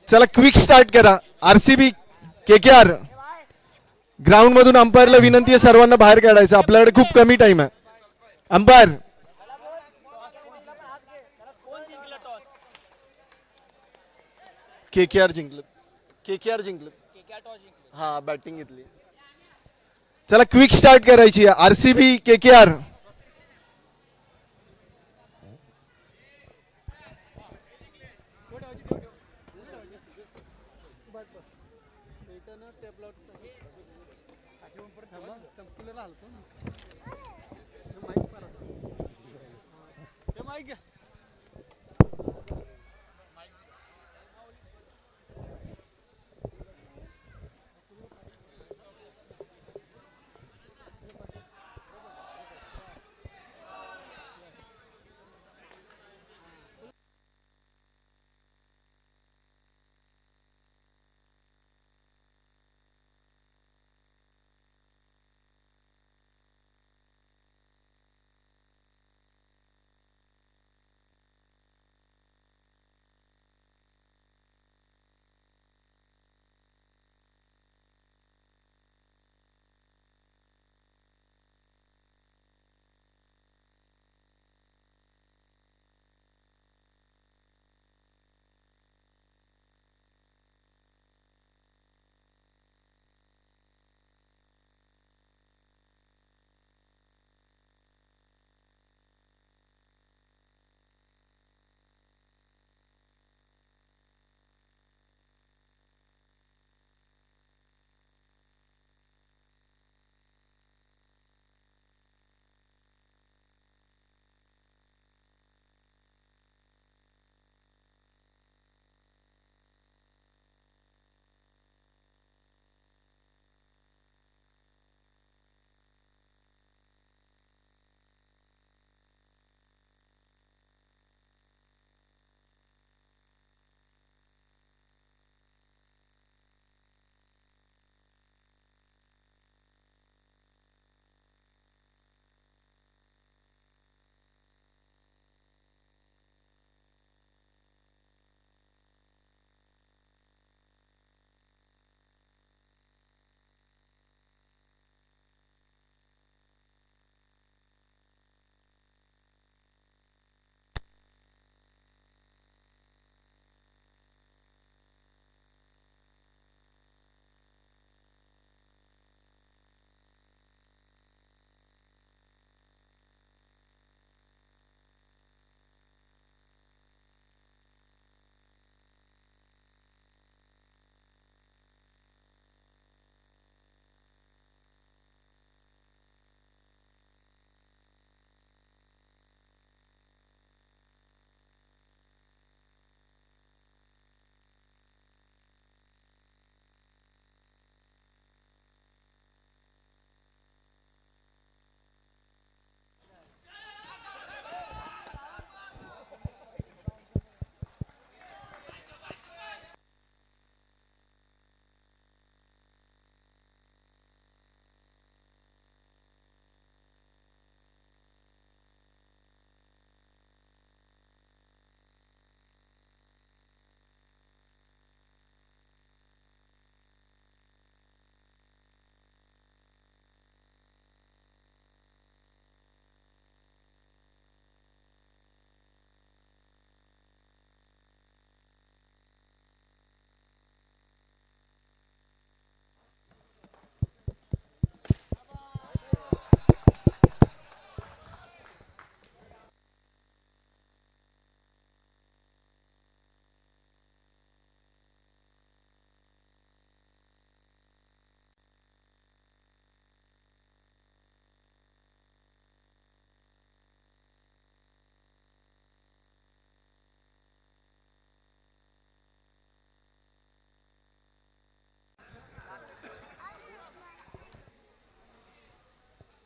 चला quick start करा. RCB KKR ground मधून अंपायरला विनंती आहे सर्वांना बाहेर काढायचं. आपल्याकडे खूप कमी टाइम आहे. अंपायर केकेआर जिंकलं. केकेआर जिंकलं. हा बॅटिंग घेतली. चला क्विक स्टार्ट करायची आहे. RCB KKR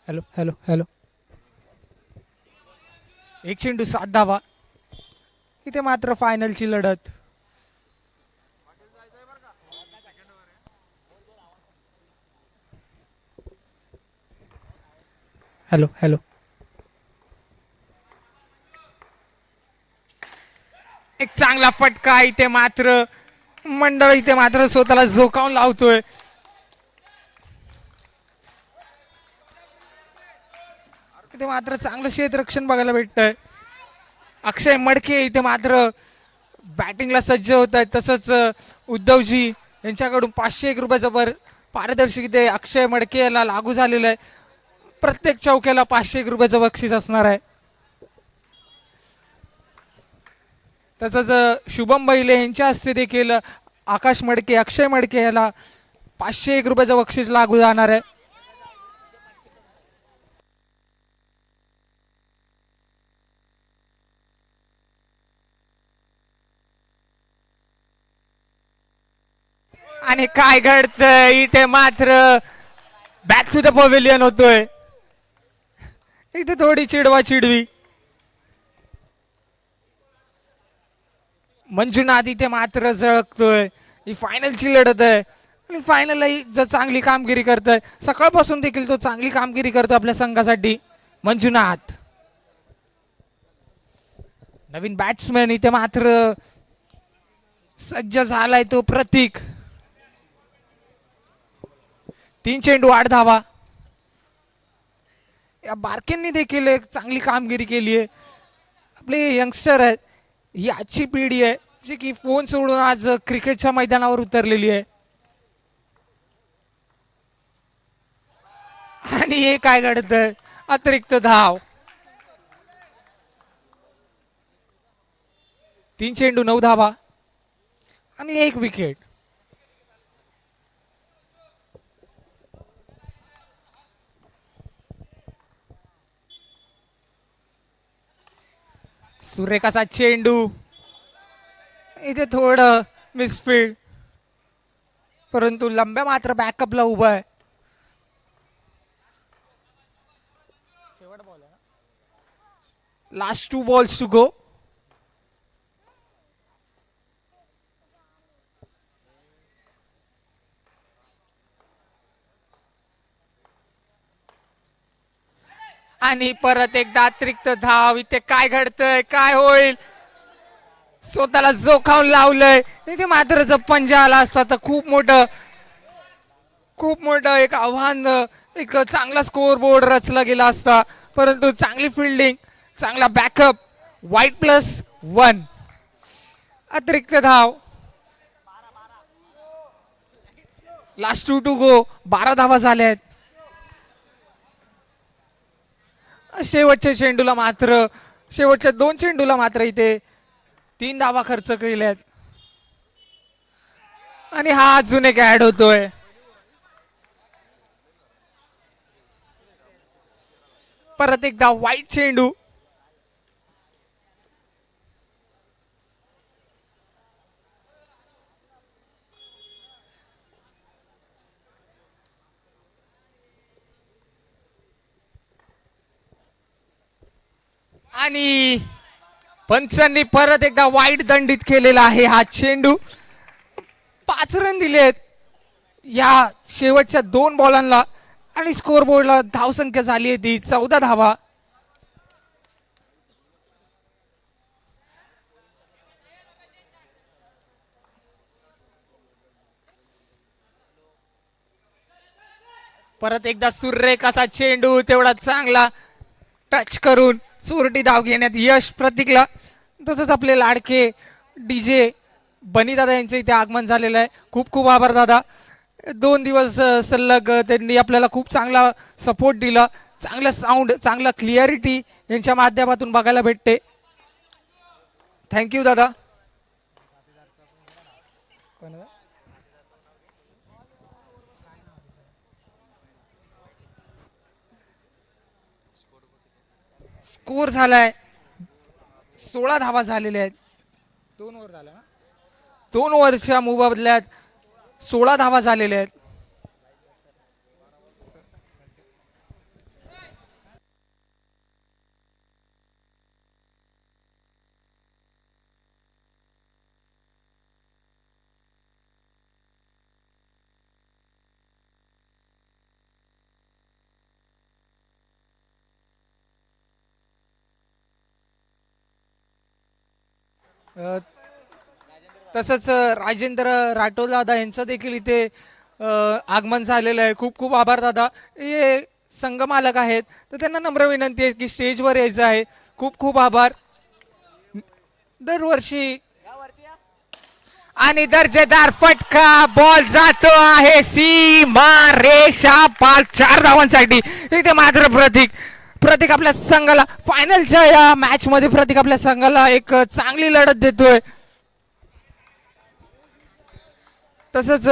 hello hello hello. एक चेंडू 7 धावा. इथे मात्र फायनलची लढत. Hello hello. चांगला फटका इथे मात्र मंडळ इथे मात्र स्वतःला झोकावून लावतोय. इथे मात्र चांगलं क्षेत्ररक्षण बघायला भेटतंय. अक्षय मडके इथे मात्र बॅटिंगला सज्ज होत आहेत. तसंच उद्धवजी यांच्याकडून 501 रुपयाचं पारदर्शक इथे अक्षय मडके याला लागू झालेलं आहे. प्रत्येक चौक्याला 501 रुपयाचं बक्षीस असणार आहे. तसंच शुभम बैले यांच्या हस्ते देखील आकाश मडके अक्षय मडके याला 501 रुपयाचं बक्षीस लागू जाणार आहे. आणि काय घडतंय इथे मात्र बॅक टू द पवेलियन होतोय. इथे थोडी चिडवा चिडवी. मंजुनाथ इथे मात्र झळकतोय. ही फायनलची लढत आहे आणि फायनलही जर चांगली कामगिरी करतोय. सकाळपासून देखील तो चांगली कामगिरी करतो आपल्या संघासाठी. मंजुनाथ नवीन बॅट्समॅन इथे मात्र सज्ज झालाय तो प्रतीक. 3 चेंडू 8 धावा. या बारकेंनी देखील एक चांगली कामगिरी केली आहे. आपले यंगस्टर आहेत, ही आजची पिढी आहे जी की फोन सोडून आज क्रिकेटच्या मैदानावर उतरलेली आहे. आणि हे काय घडतंय, अतिरिक्त धाव. 3 चेंडू 9 धावा आणि 1 विकेट. सुरेखाचा चेंडू इथे थोडं मिसफील्ड, परंतु लंब्या मात्र बॅकअपला उभा आहे. Last 2 balls to go. आणि परत एकदा अतिरिक्त धाव. इथे काय घडतंय, काय होईल, स्वतःला जोखावून लावलंय. इथे मात्र जर पंजा आला असता तर खूप मोठं एक आव्हान, एक चांगला स्कोअर बोर्ड रचला गेला असता. परंतु चांगली फिल्डिंग, चांगला बॅकअप. वाईट +1. अतिरिक्त धाव. Last 2 to go. 12 धावा झाल्या आहेत. शेवटच्या 2 चेंडूला मात्र इथे 3 धावा खर्च केल्यात. आणि हा अजून एक ऍड होतोय. परत एकदा वाईट चेंडू. आणि पंचांनी परत एकदा वाईट दंडित केलेला आहे हा चेंडू. 5 रन दिलेत या शेवटच्या 2 बॉलांना आणि स्कोअर बोर्डला धावसंख्या झाली आहे ती 14 धावा. परत एकदा सुरेखाचा चेंडू, तेवढा चांगला टच करून चोरटी धाव घेण्यात यश प्रतीकला. तसंच आपले लाडके डीजे बनी दादा यांचं इथे आगमन झालेलं आहे. खूप खूप आभार दादा. 2 दिवस सलग त्यांनी आपल्याला खूप चांगला सपोर्ट दिला. चांगलं साऊंड, चांगला क्लिअरिटी यांच्या माध्यमातून बघायला भेटते. थँक्यू दादा. स्कोर झालाय 16 धावा झालेल्या आहेत. 2 ओव्हर झाला ना, 2 ओव्हरच्या मुकाबल्यात 16 धावा झालेल्या आहेत. तसंच राजेंद्र राठोड दादा यांचं देखील इथे आगमन झालेलं आहे. खूप खूप आभार दादा. हे संघ मालक आहेत तर त्यांना नम्र विनंती आहे की स्टेजवर यायचं आहे. खूप खूप आभार. दरवर्षी आणि दर्जेदार फटका बॉल जातो आहे सीमा रेषा पार 4 धावांसाठी. इथे मात्र प्रतीक आपल्या संघाला फायनलच्या या मॅच मध्ये प्रतीक आपल्या संघाला एक चांगली लढत देतोय. तसंच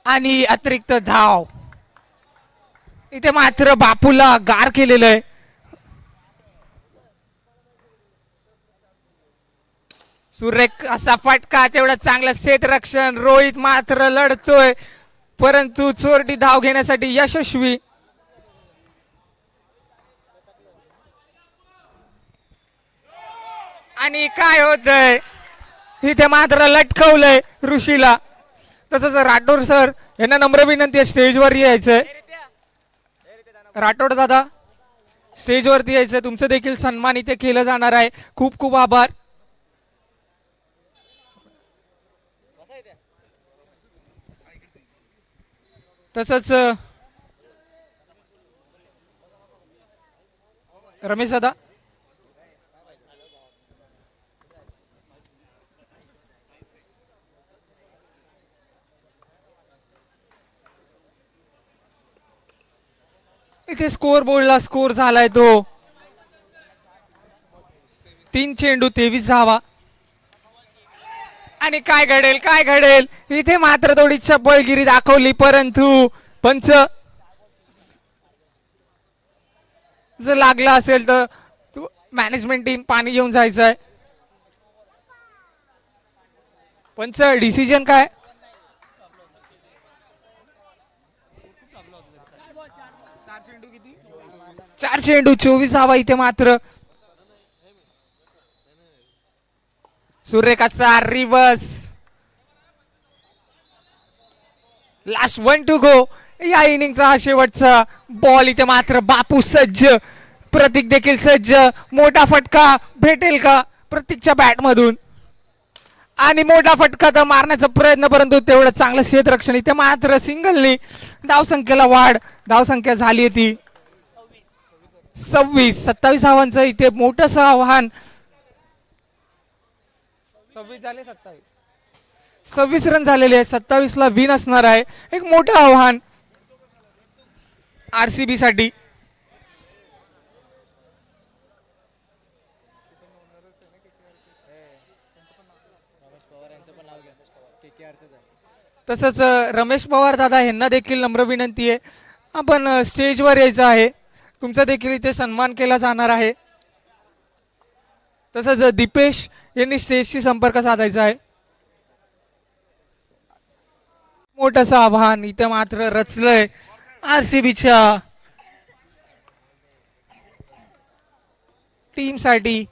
आणि अतिरिक्त धाव इथे मात्र बापूला गार केलेलं आहे. सुरेख असा फटका तेवढा चांगला क्षेत्ररक्षण. रोहित मात्र लढतोय परंतु चोरटी धाव घेण्यासाठी यशस्वी. आणि काय होतंय इथे मात्र लटकवलंय ऋषीला. तसंच राठोड सर यांना नम्र विनंती आहे स्टेजवर यायचंय. राठोड दादा स्टेजवरती यायचंय. तुमचं देखील सन्मान इथे केलं जाणार आहे. खूप खूप आभार. तसंच रमेश दादा इथे स्कोर बोर्डला स्कोर झालाय तो 3 चेंडू 23 धावा. आणि काय घडेल इथे मात्र थोडी चपळगिरी दाखवली परंतु पंच जर लागला असेल तर मॅनेजमेंट टीम पाणी घेऊन जायचंय. पंच डिसिजन काय? 4 चेंडू 24 धावा. इथे मात्र सूर्यकाचा रिवर्स. Last 1 to go. या इनिंगचा हा शेवटचा बॉल. इथे मात्र बापू सज्ज, प्रतीक देखील सज्ज. मोठा फटका भेटेल का प्रतीकच्या बॅट मधून? आणि मोठा फटका तर मारण्याचा प्रयत्न परंतु तेवढं चांगलं क्षेत्ररक्षण. इथे मात्र सिंगलनी धावसंख्येला वाढ. धावसंख्या झाली होती 27 धावांचं इथे मोठंसं आव्हान. 26 रन झालेले आहे. 27 ला विन असणार आहे. एक मोठं आव्हान आरसीबी साठी. तसंच रमेश पवार दादा यांना देखील नम्र विनंती आहे आपण स्टेजवर यायचं आहे. तुमचा देखील इथे सन्मान केला जाणार आहे. तसंच दीपेश यांनी स्टेजशी संपर्क साधायचा आहे. मोठंसं आव्हान इथे मात्र रचलंय आरसीबीच्या टीम साठी.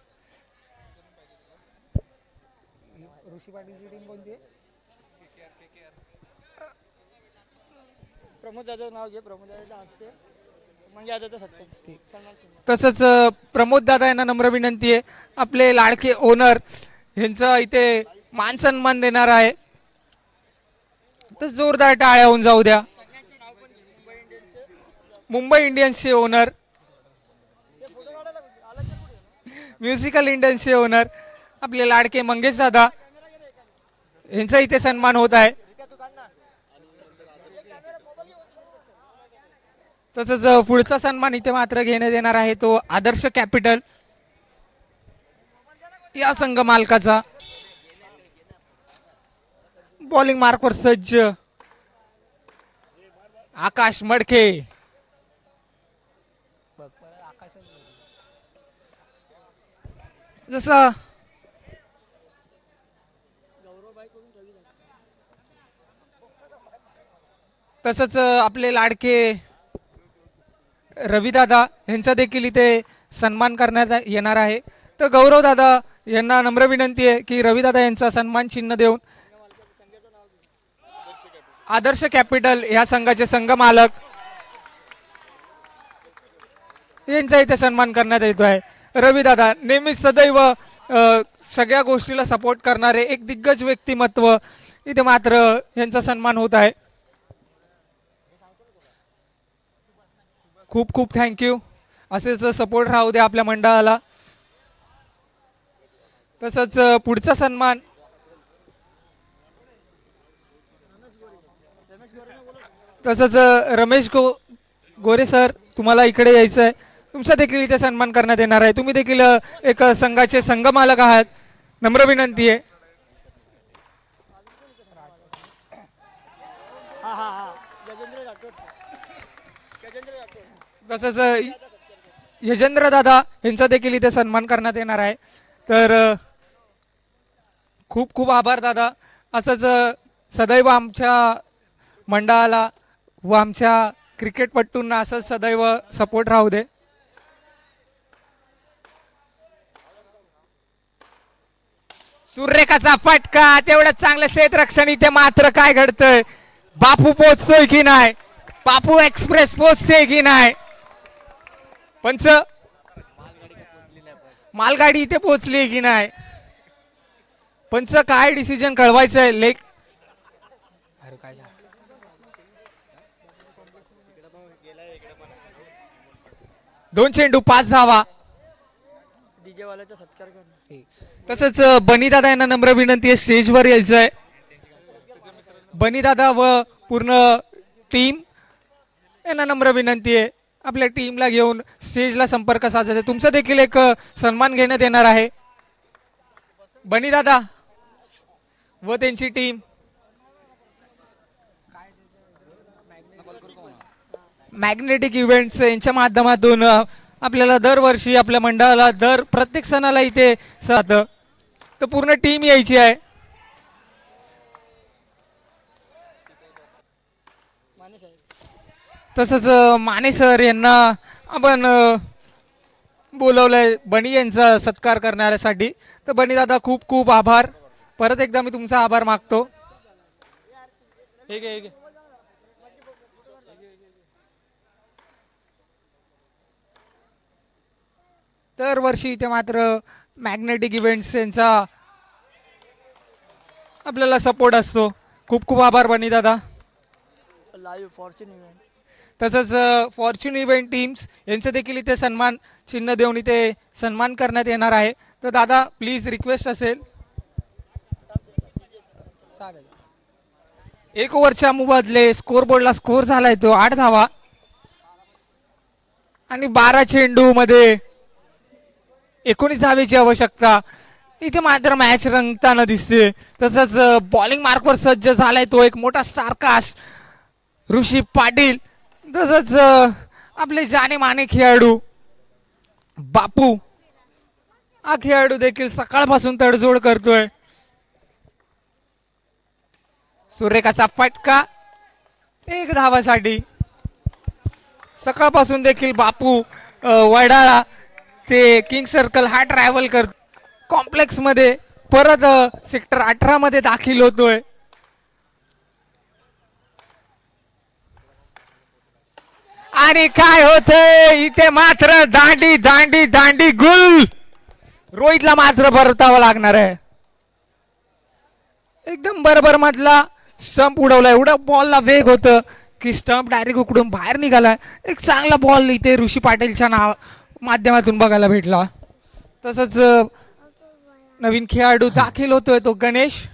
तसंच प्रमोद दादा यांना नम्र विनंती आहे आपले लाडके ओनर यांचा इथे मान सन्मान देणार आहे. तर जोरदार टाळ्या होऊन जाऊ द्या. मुंबई इंडियन्सचे ओनर, म्युझिकल इंडियन्सचे ओनर आपले लाडके मंगेश दादा यांचा इथे सन्मान होत आहे. तसंच पुढचा सन्मान इथे मात्र घेण्यात येणार आहे तो आदर्श कॅपिटल या संघ मालकाचा. बॉलिंग मार्कवर सज्ज आकाश मडके. जसं तसंच आपले लाडके रविदादा यांचा देखील इथे सन्मान करण्यात येणार आहे. तर गौरव दादा यांना नम्र विनंती आहे की रविदादा यांचा सन्मान चिन्ह देऊन आदर्श कॅपिटल या संघाचे संघ मालक यांचा इथे सन्मान करण्यात येतो आहे. रविदादा नेहमीच सदैव सगळ्या गोष्टीला सपोर्ट करणारे एक दिग्गज व्यक्तिमत्व, इथे मात्र यांचा सन्मान होत आहे. खूप खूप थँक्यू. असेच सपोर्ट राहू दे आपल्या मंडळाला. तसंच पुढचा सन्मान तसंच रमेश गोरे सर, तुम्हाला इकडे यायचं आहे. तुमचा देखील इथे सन्मान करण्यात येणार आहे. तुम्ही देखील एक संघाचे संघमालक आहात. नम्र विनंती आहे. तसंच यजेंद्र दादा यांचा देखील इथे सन्मान करण्यात येणार आहे. तर खूप खूप आभार दादा. असंच सदैव आमच्या मंडळाला व आमच्या क्रिकेटपट्टूंना असंच सदैव सपोर्ट राहू दे. सूर्यरेखाचा फटका, तेवढं चांगलं क्षेत्ररक्षण. इथे मात्र काय घडतंय? बापू पोहोचतोय की नाही? बापू एक्सप्रेस पोहोचते की नाही? पंच, मालगाडी इथे पोहोचली की नाही? पंच, काय डिसिजन कळवायचंय? लेख दोन चेंडू 5 धावा. तसंच बनीदादा यांना नम्र विनंती आहे स्टेजवर यायचंय. बनीदादा व पूर्ण टीम यांना नम्र विनंती आहे आपल्या टीमला घेऊन स्टेजला संपर्क साधायचा. तुमचा देखील एक सन्मान घेण्यात येणार आहे. बनीदादा व त्यांची टीम मॅग्नेटिक इव्हेंट्स यांच्या माध्यमातून आपल्याला दरवर्षी आपल्या मंडळाला प्रत्येक सणाला इथे साधं तर पूर्ण टीम यायची आहे. तसंच माने सर यांना आपण बोलवलंय बनी यांचा सत्कार करण्यासाठी. तर बनी दादा खूप खूप आभार. परत एकदा मी तुमचा आभार मागतो. हे घे. दरवर्षी इथे मात्र मॅग्नेटिक इव्हेंट्स यांचा आपल्याला सपोर्ट असतो. खूप खूप आभार बनी दादा. तसंच फॉर्च्यून इव्हेंट टीम्स यांचं देखील इथे सन्मान चिन्ह देऊन इथे सन्मान करण्यात येणार आहे. तर दादा प्लीज रिक्वेस्ट असेल. 1 ओव्हरच्या मुबदले स्कोर बोर्डला स्कोर झालाय तो 8 धावा आणि 12 चेंडू मध्ये 19 धावेची आवश्यकता. इथे मात्र मॅच रंगताना दिसते. तसंच बॉलिंग मार्कवर सज्ज झालाय तो एक मोठा स्टारकास्ट ऋषी पाटील. तसंच आपले जाणे माने खेळाडू बापू, हा खेळाडू देखील सकाळपासून तडजोड करतोय. सूर्यरेखाचा फटका 1 धावासाठी. सकाळपासून देखील बापू वडाळा ते किंग सर्कल हा ट्रॅव्हल करतो. कॉम्प्लेक्स मध्ये परत सेक्टर 18 मध्ये दाखल होतोय. आणि काय होतंय इथे मात्र दांडी दांडी दांडी गुल. रोहितला मात्र परतावं लागणार आहे. एकदम बरोबर मधला स्टंप उडवला. एवढा बॉलला वेग होतं की स्टंप डायरेक्ट उकडून बाहेर निघाला. एक चांगला बॉल इथे ऋषी पाटीलच्या माध्यमातून बघायला भेटला. तसंच नवीन खेळाडू दाखल होतोय तो गणेश.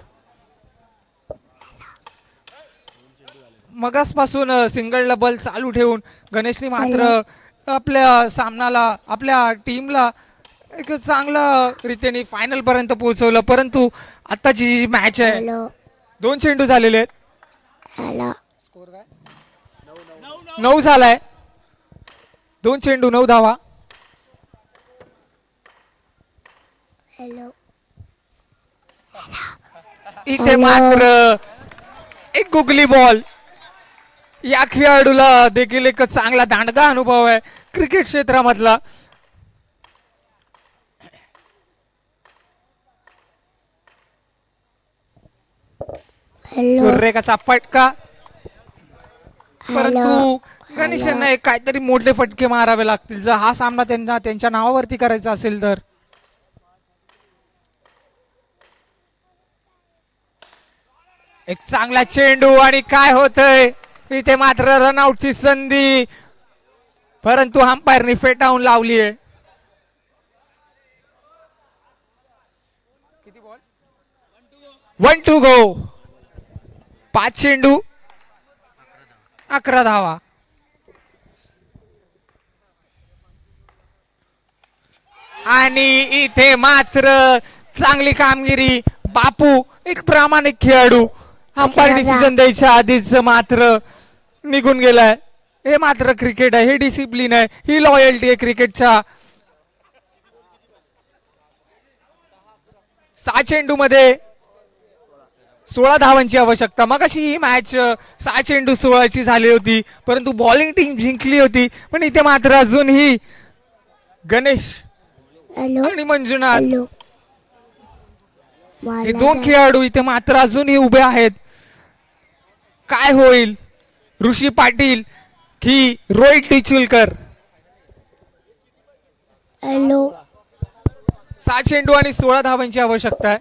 मगासपासून सिंगल डबल चालू ठेवून गणेशने मात्र आपल्या सामनाला आपल्या टीमला एक चांगला रीतीने फायनल पर्यंत पोहोचवलं. परंतु आताची जी मॅच आहे 2 चेंडू झालेले आहेत. स्कोर काय 9 झालाय. 2 चेंडू 9 धावा. इथे मात्र एक गुगली बॉल. या खेळाडूला देखील एक चांगला दांडगा अनुभव आहे क्रिकेट क्षेत्रामधला. सूर्यरेखाचा फटका. परंतु गणेश यांना एक काहीतरी मोठे फटके मारावे लागतील जर हा सामना त्यांना त्यांच्या नावावरती करायचा असेल तर. एक चांगला चेंडू आणि काय होतंय इथे मात्र रनआउटची संधी, परंतु अंपायरने फेटाळून लावली आहे. 1 to go. 5 चेंडू 11 धावा. आणि इथे मात्र चांगली कामगिरी. बापू एक प्रामाणिक खेळाडू, अंपायर डिसिजन द्यायच्या आधीच मात्र निघून गेलाय. हे मात्र क्रिकेट आहे, हे डिसिप्लिन आहे, ही लॉयल्टी आहे क्रिकेटच्या. 6 चेंडू मध्ये 16 धावांची आवश्यकता. मग अशी ही मॅच 6 चेंडू 16 ची झाली होती, परंतु बॉलिंग टीम जिंकली होती. पण इथे मात्र अजूनही गणेश आणि मंजुनाथ हे 2 खेळाडू इथे मात्र अजूनही उभे आहेत. काय होईल, ऋषी पाटील की रोहित टिचुलकर? 6 चेंडू आणि 16 धावांची आवश्यकता आहे.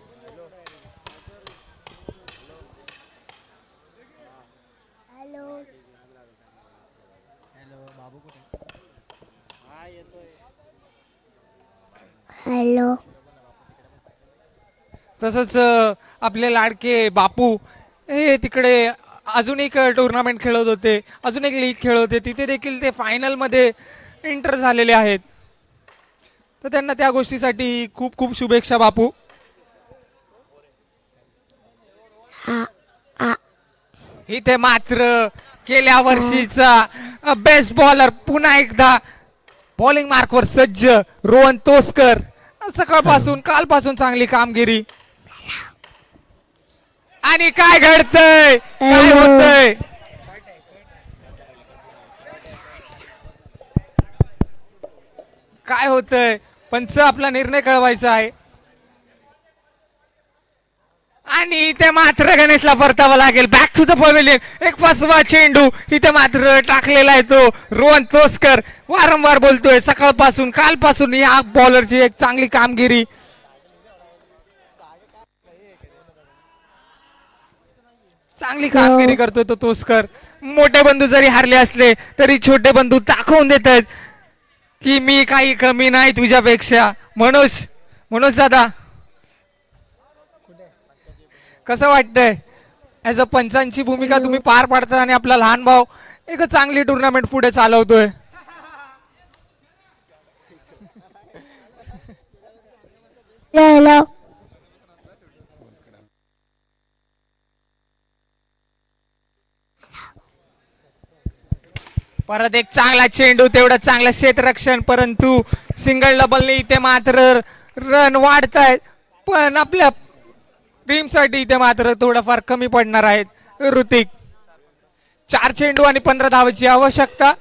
हॅलो. तसंच आपले लाडके बापू हे तिकडे अजून एक टुर्नामेंट खेळत होते, अजून एक लीग खेळत होते, तिथे देखील ते फायनल मध्ये एंटर झालेले आहेत. तर त्यांना त्या गोष्टीसाठी खूप खूप शुभेच्छा बापू. इथे मात्र गेल्या वर्षीचा बेस्ट बॉलर पुन्हा एकदा बॉलिंग मार्कवर सज्ज रोहन तोसकर. सकाळपासून कालपासून चांगली कामगिरी. आणि काय घडतंय, काय होतंय? काय होतंय? पंच आपला निर्णय कळवायचा आहे. आणि इथे मात्र गणेशला परतावा लागेल. Back to the pavilion. एक 5वा चेंडू इथे मात्र टाकलेला आहे तो रोहन तोसकर. वारंवार बोलतोय सकाळपासून कालपासून या बॉलरची एक चांगली कामगिरी. चांगली कामगिरी करतोय तो तोसकर. मोठे बंधू जरी हारले असले तरी छोटे बंधू दाखवून देत आहेत की मी काही कमी नाही तुझ्यापेक्षा. मनोज दादा कसं वाटतंय, ऍज अ पंचांची भूमिका तुम्ही पार पाडता आणि आपला लहान भाऊ एक चांगली टुर्नामेंट पुढे चालवतोय. हॅलो. परत एक चांगला चेंडू, तेवढं चांगलं क्षेत्ररक्षण, परंतु सिंगल डबलने इथे मात्र रन वाढतायत. पण आपल्या टीमसाठी इथे मात्र थोडंफार कमी पडणार आहेत. ऋतिक 4 चेंडू आणि 15 धावांची आवश्यकता.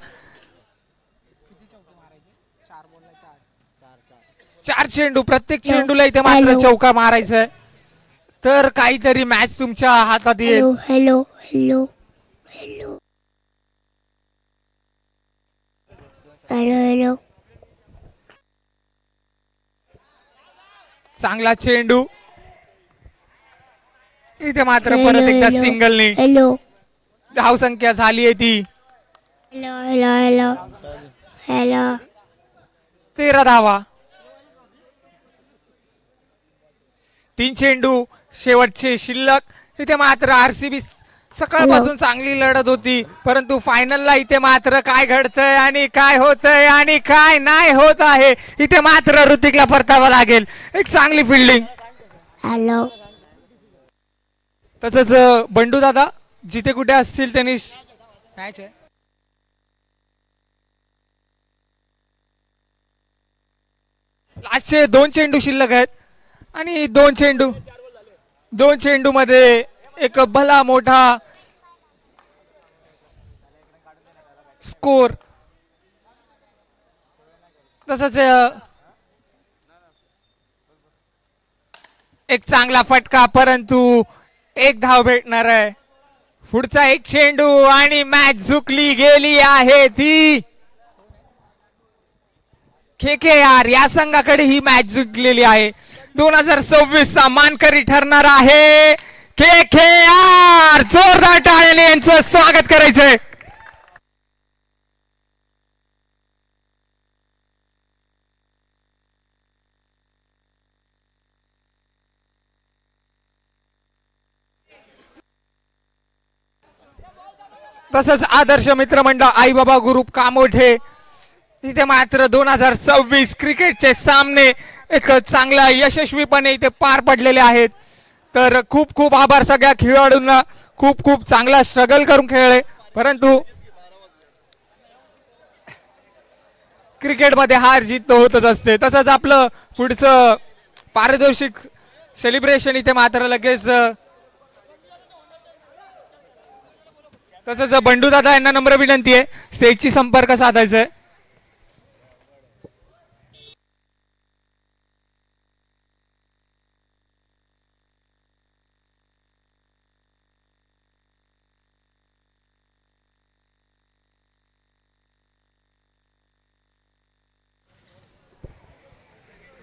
4 चेंडू, प्रत्येक चेंडूला इथे मात्र चौका मारायचा आहे तर काहीतरी मॅच तुमच्या हातात येईल. Hello hello hello hello hello. चांगला चेंडू इथे मात्र परत एकदा सिंगलने हॅलो धाव संख्या झाली आहे ती हॅलो हॅलो हॅलो हॅलो. 13 धावा. 3 चेंडू शेवटचे शिल्लक. इथे मात्र आरसीबी सकाळपासून चांगली लढत होती, परंतु फायनलला इथे मात्र काय घडतंय आणि काय होतंय आणि काय नाही होत आहे. इथे मात्र ऋतिकला परतावा लागेल. एक चांगली फिल्डिंग. हॅलो. तसंच बंडू दादा जिथे कुठे असतील त्यांनी मॅच आहे. लास्टचे 2 चेंडू शिल्लक आहेत आणि 2 चेंडू मध्ये एक भला मोठा स्कोर. तसंच एक चांगला फटका, परंतु 1 धाव भेटणार आहे. पुढचा एक चेंडू आणि मॅच झुकली गेली आहे ती KKR या संघाकडे ही मॅच जिंकलेली आहे. 2026 चा मानकरी ठरणार आहे KKR. जोरदार टाळ्याने यांचं स्वागत करायचंय. तसंच आदर्श मित्रमंडळ आई बाबा ग्रुप कामोठे इथे मात्र 2026 क्रिकेटचे सामने एक चांगला यशस्वीपणे इथे पार पडलेले आहेत. तर खूप खूप आभार सगळ्या खेळाडूंना. खूप खूप चांगला स्ट्रगल करून खेळले, परंतु क्रिकेटमध्ये हार जीत होतच असते. तसंच आपलं पुढचं पारितोषिक सेलिब्रेशन इथे मात्र लगेच. तसंच बंडू दादा यांना नम्र विनंती आहे स्टेजची संपर्क साधायचा आहे.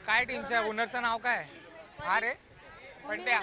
काय टीमच्या ओनरचं नाव काय? अरे पंड्या.